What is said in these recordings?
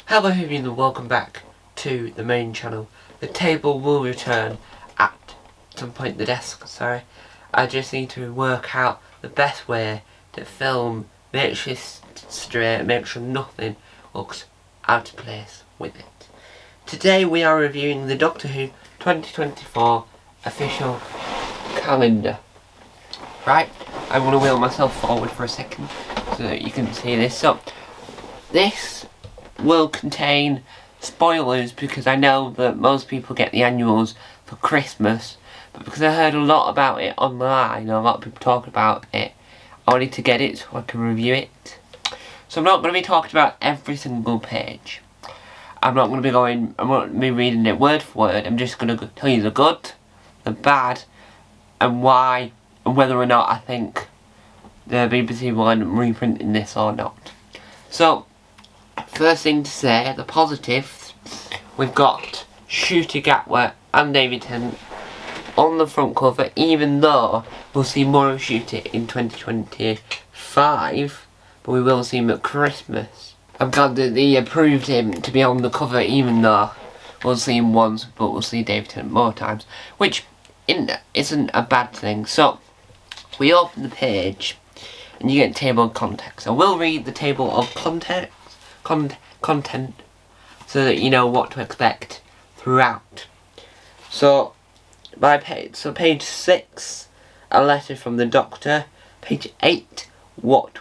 Hello everyone and welcome back to the main channel. The table will return at some point, the desk, sorry. I just need to work out the best way to film, make sure it's straight, make sure nothing looks out of place with it. Today we are reviewing the Doctor Who 2024 official calendar. Right, I want to wheel myself forward for a second so that you can see this. So, this will contain spoilers because I know that most people get the annuals for Christmas, but because I heard a lot about it online, a lot of people talk about it, I wanted to get it so I can review it. So I'm not going to be talking about every single page. I'm not going to be reading it word for word. I'm just going to tell you the good, the bad, and why, and whether or not I think the BBC will end up reprinting this or not. So, first thing to say, the positives, we've got Ncuti Gatwa and David Tennant on the front cover, even though we'll see more of Ncuti in 2025, but we will see him at Christmas. I'm glad that they approved him to be on the cover, even though we'll see him once, but we'll see David Tennant more times, which isn't a bad thing. So, we open the page, and you get a table of contents. I will read the table of content so that you know what to expect throughout. So page 6, a letter from the Doctor. Page 8, what.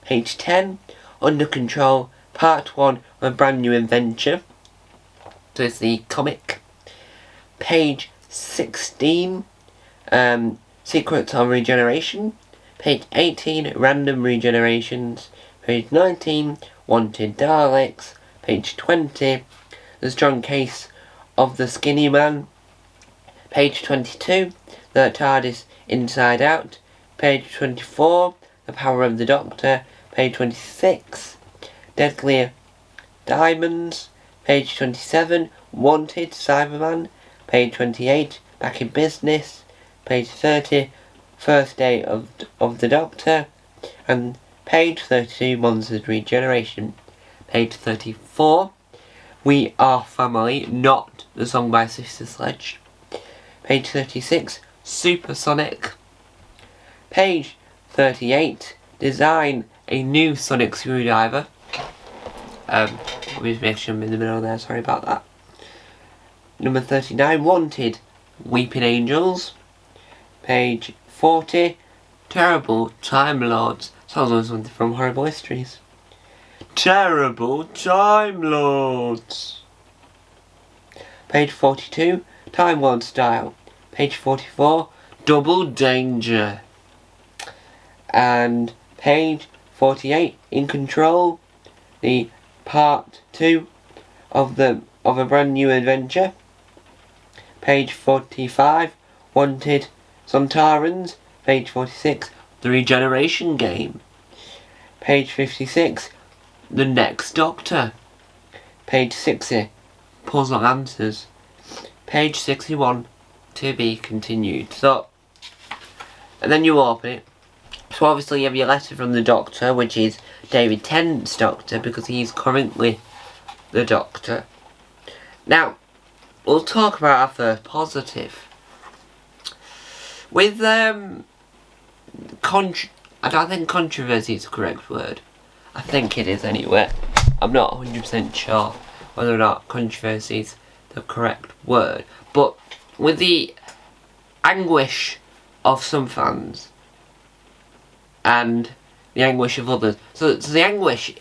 Page 10, Under Control, part 1 of a brand new adventure. So it's the comic. Page 16, Secrets of Regeneration. Page 18, Random Regenerations. Page 19, Wanted Daleks. Page 20, The Strong Case of the Skinny Man. Page 22, The TARDIS Inside Out. Page 24, The Power of the Doctor. Page 26, Deadly Diamonds. Page 27, Wanted Cyberman. Page 28, Back in Business. Page 30, First Day of the Doctor. And page 32, Monsters Regeneration. Page 34, We Are Family, not the song by Sister Sledge. Page 36, Supersonic. Page 38, Design a New Sonic Screwdriver. Obviously make sure I'm in the middle there, sorry about that. Number 39, Wanted, Weeping Angels. Page 40, Terrible Time Lords. Sounds like something from Horrible Histories. Terrible Time Lords. Page 42, Time Lord Style. Page 44, Double Danger. And page 48, In Control, the part 2 of a brand new adventure. Page 45, Wanted Sontarans. Page 46, The Regeneration Game. Page 56, The Next Doctor. Page 60, Puzzle Answers. Page 61, To Be Continued. So, and then you open it. So obviously you have your letter from the Doctor, which is David Tennant's Doctor, because he's currently the Doctor. Now, we'll talk about our first positive. With, I don't think controversy is the correct word. I think it is anyway. I'm not 100% sure whether or not controversy is the correct word. But with the anguish of some fans and the anguish of others. So the anguish,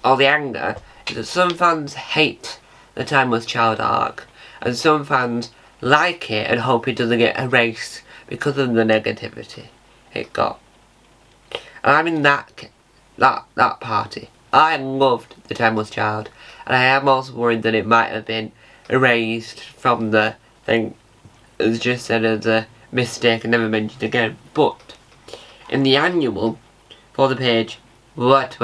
or the anger, is that some fans hate the Timeless Child arc, and some fans like it and hope it doesn't get erased because of the negativity it got. And I'm in that party. I loved The Timeless Child, and I am also worried that it might have been erased from the thing. It was just said as a mistake and never mentioned again. But in the annual for the page, what?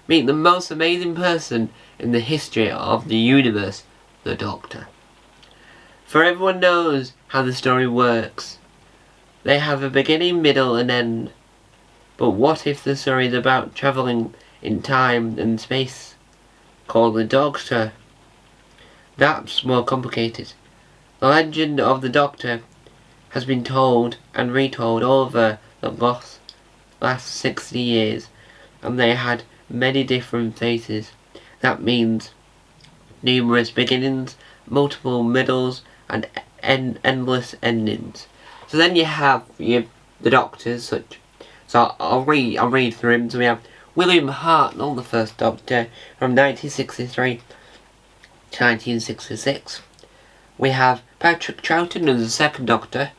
Meet the most amazing person in the history of the universe, the Doctor. For everyone knows how the story works. they have a beginning, middle and end. But what if the story is about travelling in time and space, called The Doctor? That's more complicated. The legend of the Doctor has been told and retold over the last 60 years, and they had many different faces. That means numerous beginnings, multiple middles, and endless endings. So then you have the Doctors, such. So I'll read through him. So we have William Hartnell, the first Doctor, from 1963 to 1966. We have Patrick Troughton as the second Doctor,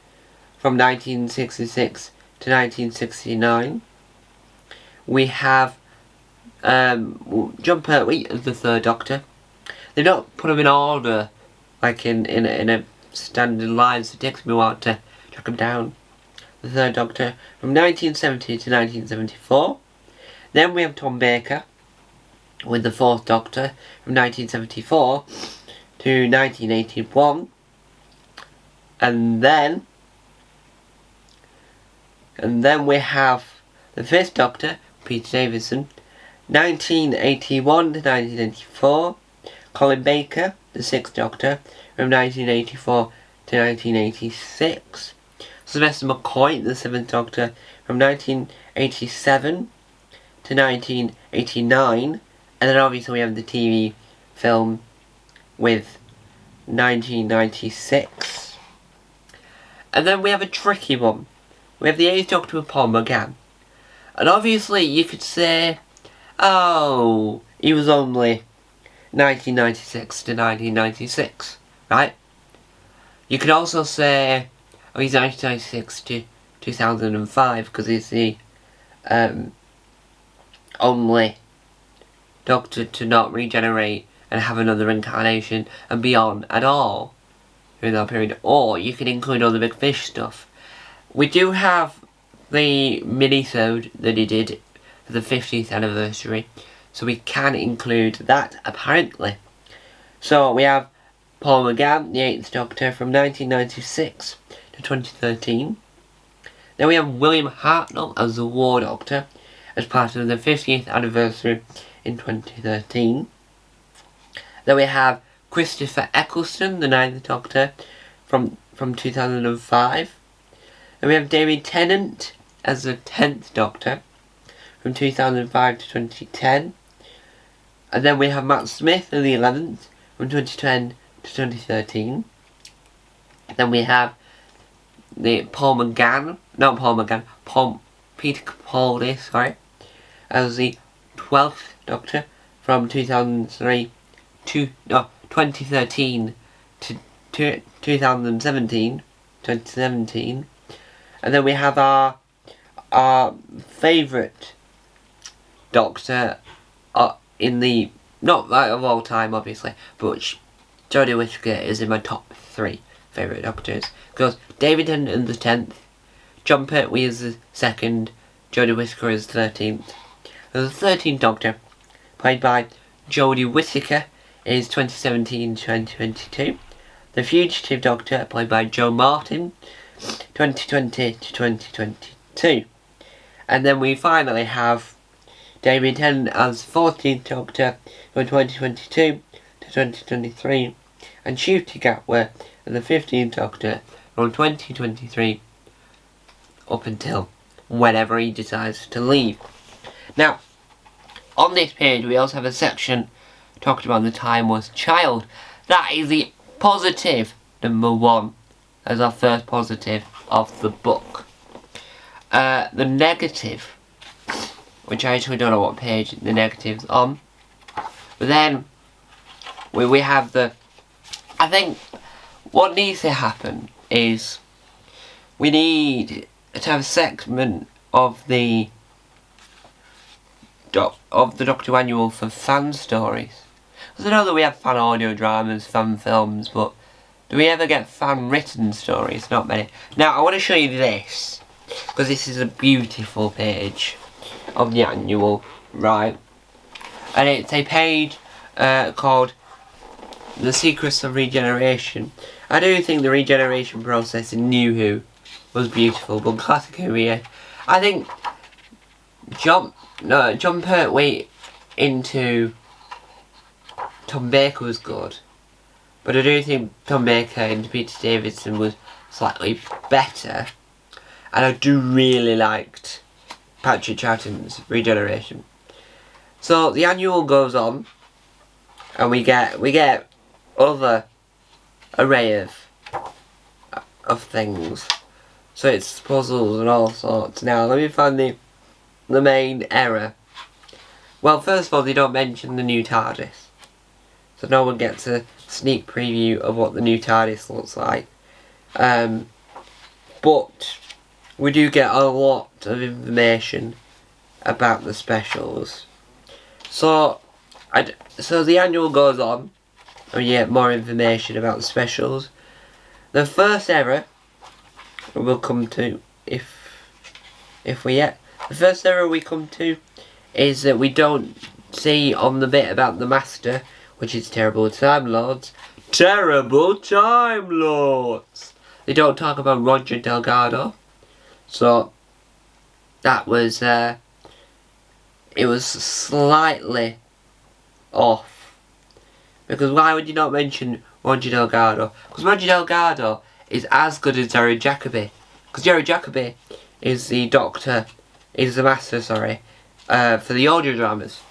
from 1966 to 1969. We have John Pertwee as the third Doctor. They've not put them in order, like in a standard line, so it takes me a while to track them down. The third Doctor, from 1970 to 1974. Then we have Tom Baker with the fourth Doctor, from 1974 to 1981. And then we have the fifth Doctor, Peter Davison, 1981 to 1984. Colin Baker, the sixth Doctor, from 1984 to 1986. Sylvester McCoy, the seventh Doctor, from 1987 to 1989. And then obviously we have the TV film with 1996. And then we have a tricky one. We have the 8th Doctor with Paul McGann. And obviously you could say, oh, he was only 1996 to 1996, right? You could also say, oh, he's 1996 to 2005, because he's the only Doctor to not regenerate and have another incarnation and be on at all during that period. Or you can include all the Big Fish stuff. We do have the mini-sode that he did for the 50th anniversary, so we can include that apparently. So we have Paul McGann, the 8th Doctor, from 1996 to 2013. Then we have William Hartnell as the War Doctor as part of the 50th anniversary in 2013. Then we have Christopher Eccleston, the 9th Doctor, from 2005. Then we have David Tennant as the 10th Doctor from 2005 to 2010. And then we have Matt Smith as the 11th from 2010 to 2013. Then we have the Peter Capaldi, as the 12th Doctor from 2013 to 2017. And then we have our favourite Doctor in the, not like of all time obviously, but Jodie Whittaker is in my top 3 favourite Doctors. Because David Tennant is the 10th, John Pertwee is the 2nd, Jodie Whittaker is the 13th. And the 13th Doctor, played by Jodie Whittaker, is 2017-2022. The Fugitive Doctor, played by Joe Martin, 2020 to 2022. And then we finally have David Tennant as 14th Doctor from 2022 to 2023, and Ncuti Gatwa as the 15th Doctor from 2023 up until whenever he decides to leave. Now, on this page we also have a section talking about the Timeless Child. That is the positive number 1 as our first positive of the book. The negative, which I actually don't know what page the negative's on, but then we have the, I think what needs to happen is we need to have a segment of the Doctor Annual for fan stories. Because I know that we have fan audio dramas, fan films, but do we ever get fan written stories? Not many. Now I want to show you this, because this is a beautiful page of the annual, right? And it's a page called The Secrets of Regeneration. I do think the regeneration process in New Who was beautiful, but classic Who here. I think John Pertwee into Tom Baker was good, but I do think Tom Baker into Peter Davison was slightly better, and I do really liked Patrick Troughton's regeneration. So the annual goes on, and we get other array of things. So it's puzzles and all sorts. Now let me find the main error. Well, first of all, they don't mention the new TARDIS, so no one gets a sneak preview of what the new TARDIS looks like. But we do get a lot of information about the specials. So the annual goes on, and you get more information about the specials. The first error we'll come to, the first error we come to is that we don't see on the bit about the Master, which is Terrible Time Lords. Terrible Time Lords! They don't talk about Roger Delgado. So that was it was slightly off, because why would you not mention Roger Delgado? Because Roger Delgado is as good as Jerry Jacobi, because Jerry Jacobi is the Master, for the audio dramas.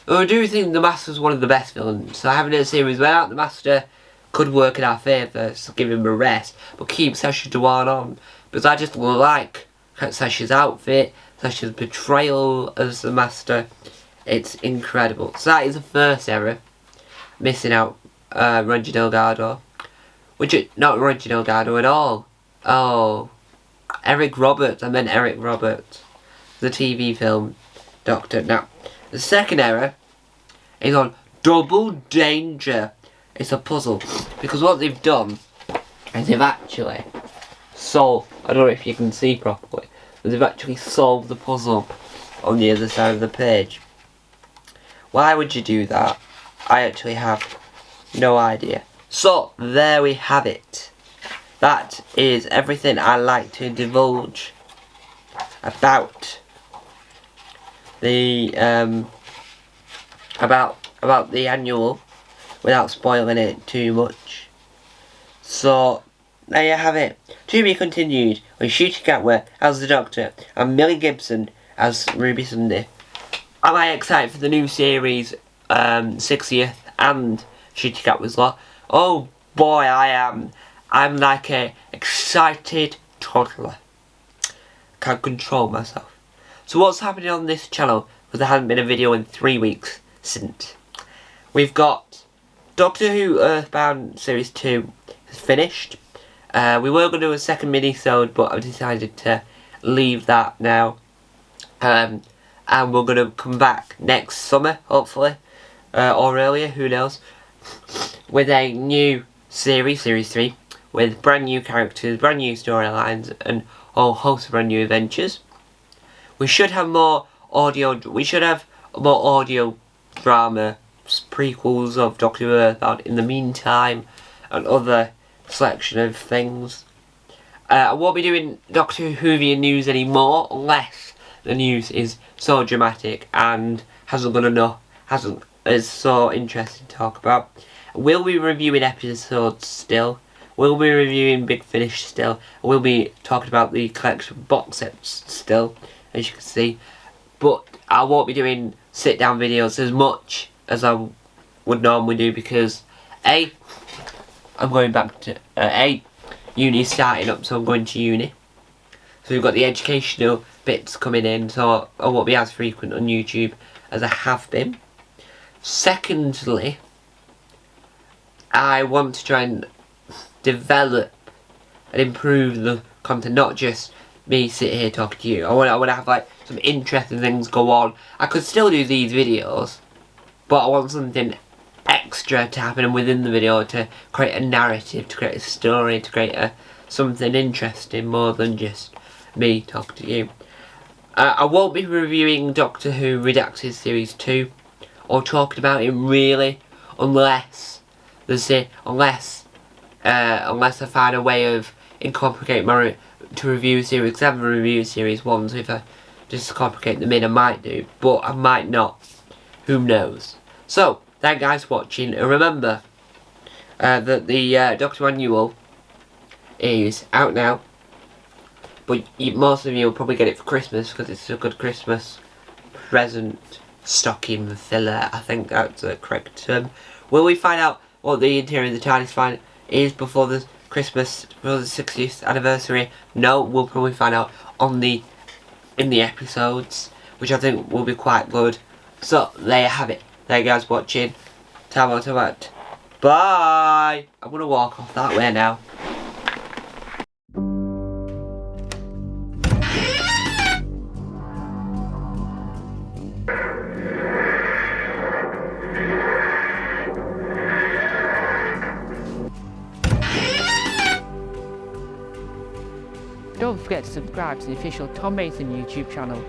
I do think the Master is one of the best villains, so having a series without the Master could work in our favour, so give him a rest, but keep Sacha Dhawan on, because I just like Sacha's outfit, Sacha's portrayal as the Master. It's incredible. So that is the first error, missing out Roger Delgado, not Roger Delgado at all. Oh, Eric Roberts. I meant Eric Roberts, the TV film Doctor. Now, the second error is on Double Danger. It's a puzzle, because what they've done is they've actually solved, I don't know if you can see properly, but they've actually solved the puzzle on the other side of the page. Why would you do that? I actually have no idea. So, there we have it. That is everything I like to divulge about the about the annual, without spoiling it too much. So there you have it. To be continued with Ncuti Gatwa as the Doctor and Millie Gibson as Ruby Sunday. Am I excited for the new series 60th and Ncuti Gatwa's Law? Oh boy, I am. I'm like a excited toddler. Can't control myself. So what's happening on this channel? Because there hasn't been a video in 3 weeks since. We've got Doctor Who Earthbound Series 2 is finished. We were going to do a second mini-sode, but I've decided to leave that now. And we're going to come back next summer, hopefully. Or earlier, who knows. With a new series, Series 3. With brand new characters, brand new storylines, and a whole host of brand new adventures. We should have more audio drama prequels of Doctor Who Earthbound in the meantime, and other selection of things. I won't be doing Doctor Whovian news anymore unless the news is so dramatic and is so interesting to talk about. We'll be reviewing episodes still. We'll be reviewing Big Finish still. We'll be talking about the collection box sets still, as you can see. But I won't be doing sit-down videos as much as I would normally do, because I'm going back to uni's starting up, so I'm going to uni. So we've got the educational bits coming in, so I won't be as frequent on YouTube as I have been. Secondly, I want to try and develop and improve the content, not just me sitting here talking to you. I want to have like some interesting things go on. I could still do these videos, but I want something extra to happen within the video to create a narrative, to create a story, to create something interesting more than just me talking to you. I won't be reviewing Doctor Who Redacted Series 2 or talking about it really, unless I find a way of incorporate my to review series 7 review series 1, so if I just complicate them in, I might do, but I might not. Who knows? So, thank you guys for watching, and remember that the Doctor Manual is out now, but most of you will probably get it for Christmas because it's a good Christmas present, stocking filler. I think that's the correct term. Will we find out what the interior of the TARDIS is before the Christmas, for the 60th anniversary? No, we'll probably find out on in the episodes, which I think will be quite good. So there you have it. Thank you guys watching. Tabat. Bye. I'm gonna walk off that way now. Don't forget to subscribe to the official Tom Mason YouTube channel.